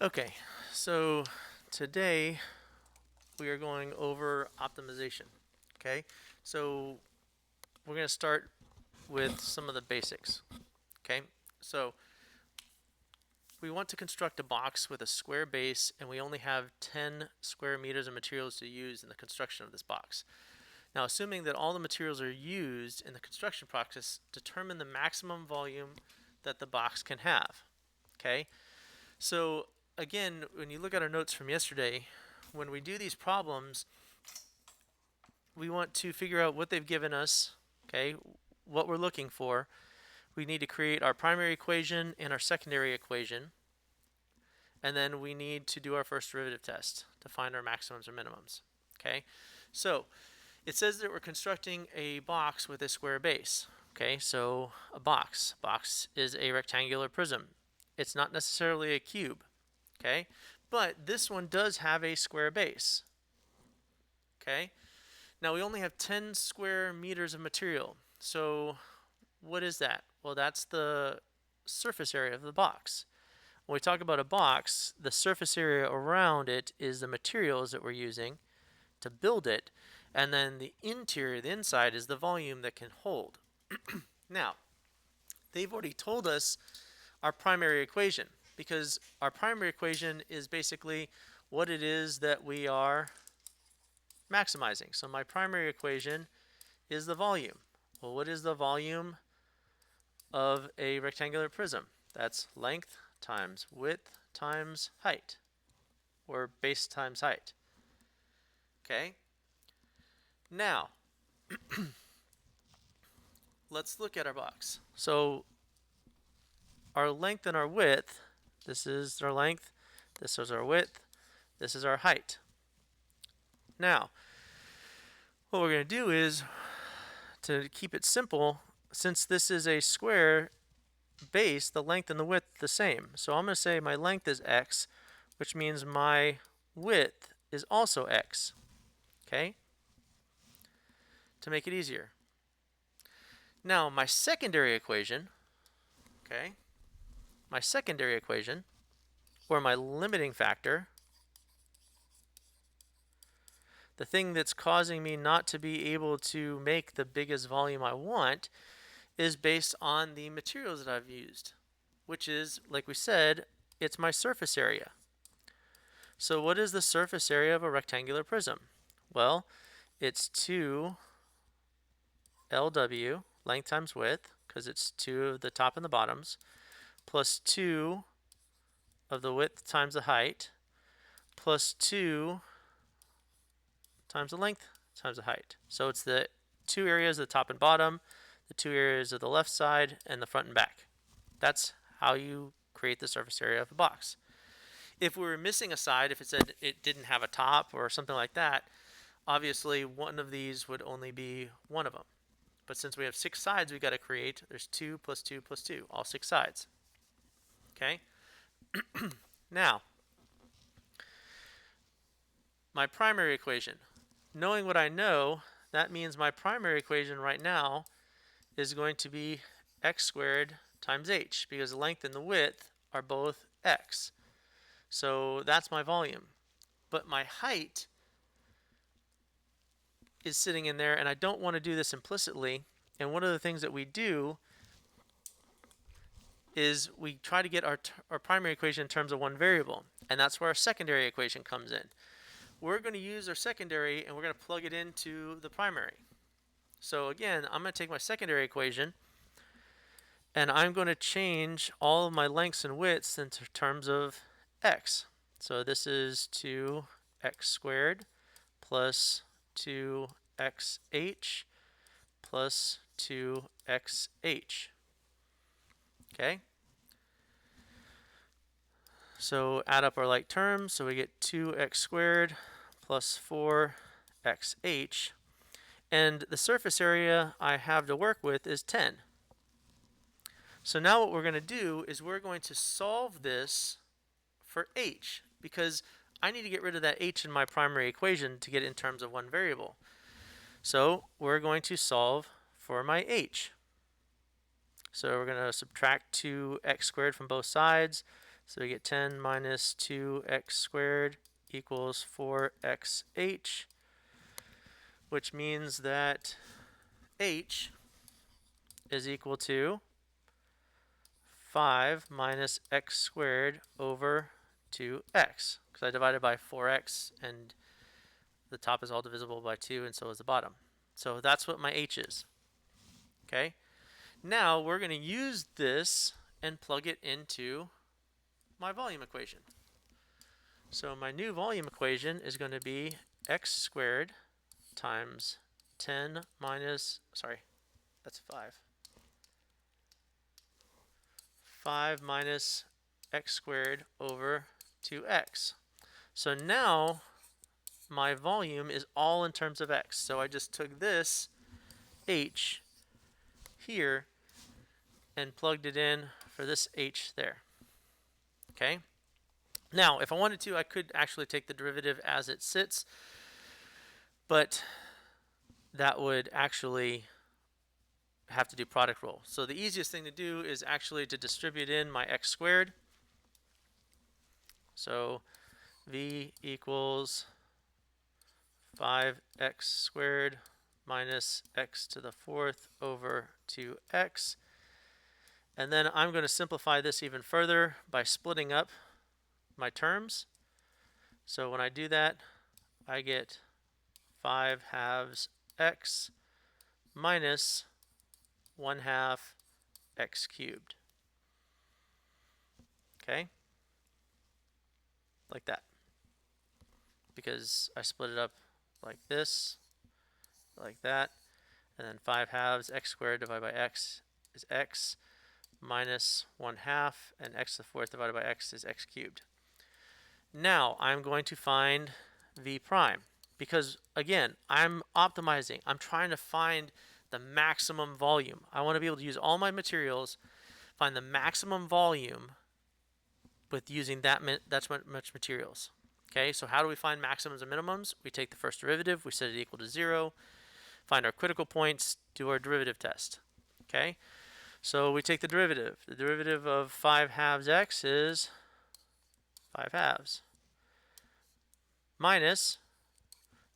Okay, so today we are going over optimization. Okay, so we're going to start with some of the basics. Okay, so we want to construct a box with a square base, and we only have 10 square meters of materials to use in the construction of this box. Now, assuming that all the materials are used in the construction process, determine the maximum volume that the box can have. Okay, so again, when you look at our notes from yesterday, when we do these problems, we want to figure out what they've given us, okay, what we're looking for. We need to create our primary equation and our secondary equation, and then we need to do our first derivative test to find our maximums or minimums. Okay, so it says that we're constructing a box with a square base. Okay, so a box. Box is a rectangular prism. It's not necessarily a cube. Okay, but this one does have a square base. Okay, now we only have 10 square meters of material. So what is that? Well, that's the surface area of the box. When we talk about a box, the surface area around it is the materials that we're using to build it, and then the interior, the inside, is the volume that can hold. Now, they've already told us our primary equation, because our primary equation is basically what it is that we are maximizing. So my primary equation is the volume. Well, what is the volume of a rectangular prism? That's length times width times height, or base times height. Okay? Now, let's look at our box. So our length and our width, this is our length, this is our width, this is our height. Now, what we're going to do is, to keep it simple, since this is a square base, the length and the width the same. So I'm going to say my length is x, which means my width is also x. Okay? To make it easier. Now, my secondary equation, okay, my secondary equation, or my limiting factor, the thing that's causing me not to be able to make the biggest volume I want, is based on the materials that I've used, which is, like we said, it's my surface area. So what is the surface area of a rectangular prism? Well, it's 2 LW, length times width, because it's 2 of the top and the bottoms, plus 2 of the width times the height, plus 2 times the length times the height. So it's the 2 areas of the top and bottom, the 2 areas of the left side, and the front and back. That's how you create the surface area of a box. If we were missing a side, if it said it didn't have a top or something like that, obviously one of these would only be one of them. But since we have 6 sides we got to create, there's 2 plus 2 plus 2, all 6 sides. Okay? Now, my primary equation. Knowing what I know, that means my primary equation right now is going to be x squared times h, because the length and the width are both x. So that's my volume. But my height is sitting in there, and I don't want to do this implicitly. And one of the things that we do is we try to get our primary equation in terms of one variable, and that's where our secondary equation comes in. We're going to use our secondary, and we're going to plug it into the primary. So again, I'm going to take my secondary equation, and I'm going to change all of my lengths and widths into terms of x. So this is 2x squared plus 2xh plus 2xh. Okay? So add up our like terms, so we get 2x squared plus 4xh. And the surface area I have to work with is 10. So now what we're going to do is we're going to solve this for h, because I need to get rid of that h in my primary equation to get it in terms of one variable. So we're going to solve for my h. So we're going to subtract 2x squared from both sides. So we get 10 minus 2x squared equals 4xh, which means that h is equal to 5 minus x squared over 2x, because I divided by 4x and the top is all divisible by 2 and so is the bottom. So that's what my h is. Okay? Now we're going to use this and plug it into my volume equation. So my new volume equation is going to be x squared times 10 minus, sorry, that's 5. 5 minus x squared over 2x. So now my volume is all in terms of x. So I just took this h here and plugged it in for this h there. Okay? Now, if I wanted to, I could actually take the derivative as it sits, but that would actually have to do product rule. So the easiest thing to do is actually to distribute in my x squared. So v equals 5x squared minus x to the fourth over 2x. And then I'm going to simplify this even further by splitting up my terms. So when I do that, I get 5 halves x minus 1 half x cubed. Okay? Like that. Because I split it up like this, like that, and then 5 halves x squared divided by x is x minus 1 half, and x to the fourth divided by x is x cubed. Now I'm going to find v prime, because again, I'm optimizing. I'm trying to find the maximum volume. I want to be able to use all my materials, find the maximum volume with using that's much materials. Okay, so how do we find maximums and minimums? We take the first derivative, we set it equal to 0, find our critical points, do our derivative test. Okay, so we take the derivative. The derivative of 5 halves x is 5 halves minus,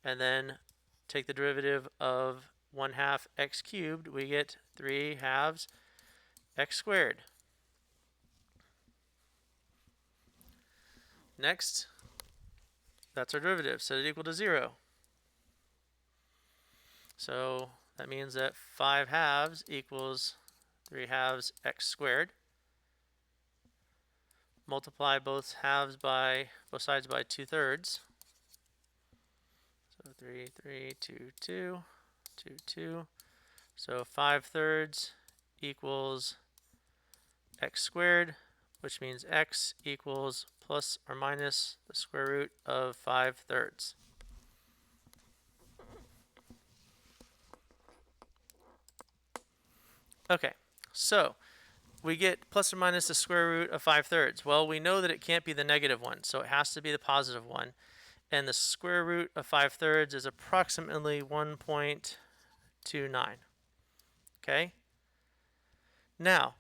and then take the derivative of 1 half x cubed, we get 3 halves x squared. Next, that's our derivative, set it equal to 0. So that means that 5 halves equals 3 halves x squared. Multiply both sides by 2/3. So 3, 3, 2, 2, 2, 2. So 5/3 equals x squared, which means x equals plus or minus the square root of 5/3. Okay, so we get plus or minus the square root of 5/3. Well, we know that it can't be the negative one, so it has to be the positive one. And the square root of 5/3 is approximately 1.29. Okay? Now,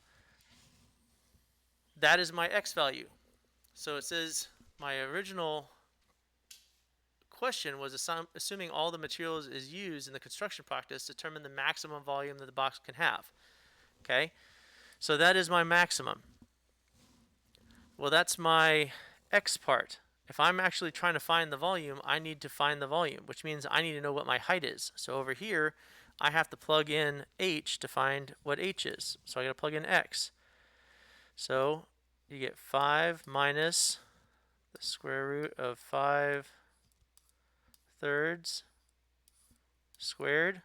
that is my x value. So it says my original question was assuming all the materials is used in the construction practice, determine the maximum volume that the box can have. Okay? So that is my maximum. Well, that's my x part. If I'm actually trying to find the volume, I need to find the volume, which means I need to know what my height is. So over here, I have to plug in h to find what h is. So I got to plug in x. So you get 5 minus the square root of 5/3 squared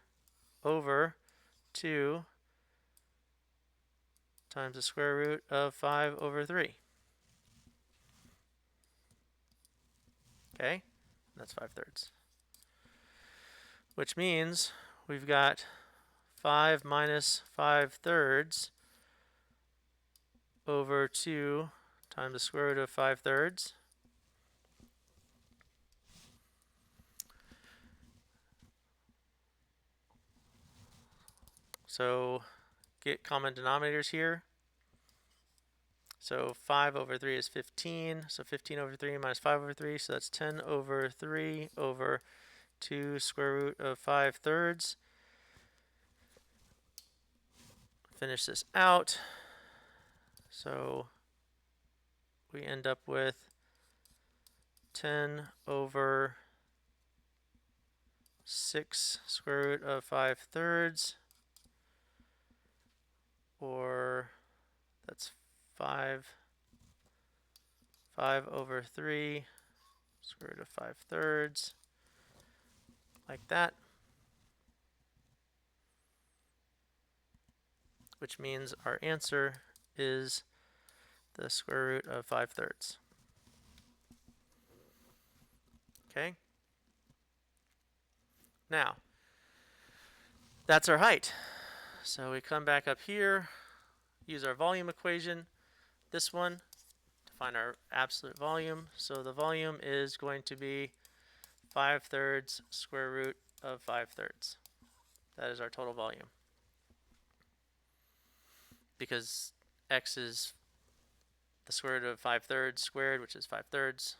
over 2 times the square root of 5/3. Okay, that's 5/3. Which means we've got 5 minus 5/3 over 2 times the square root of 5/3. So get common denominators here. So 5 over 3 is 15. So 15 over 3 minus 5 over 3. So that's 10 over 3 over 2 square root of 5/3. Finish this out. So we end up with 10 over 6 square root of 5/3. Or that's 5 over 3 square root of 5/3, like that, which means our answer is the square root of 5/3. Okay? Now, that's our height. So we come back up here, use our volume equation, this one, to find our absolute volume. So the volume is going to be 5/3 square root of 5/3. That is our total volume. Because x is the square root of 5/3 squared, which is 5/3,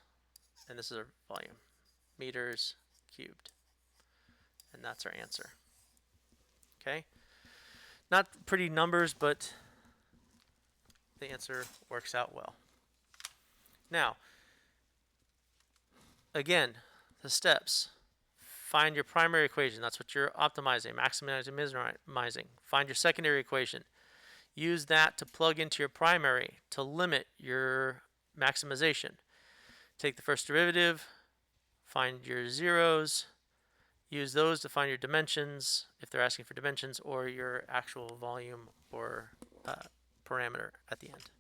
and this is our volume, meters cubed. And that's our answer. Okay? Not pretty numbers, but the answer works out well. Now, again, the steps. Find your primary equation. That's what you're optimizing, maximizing, minimizing. Find your secondary equation. Use that to plug into your primary to limit your maximization. Take the first derivative, find your zeros, use those to find your dimensions, if they're asking for dimensions, or your actual volume or parameter at the end.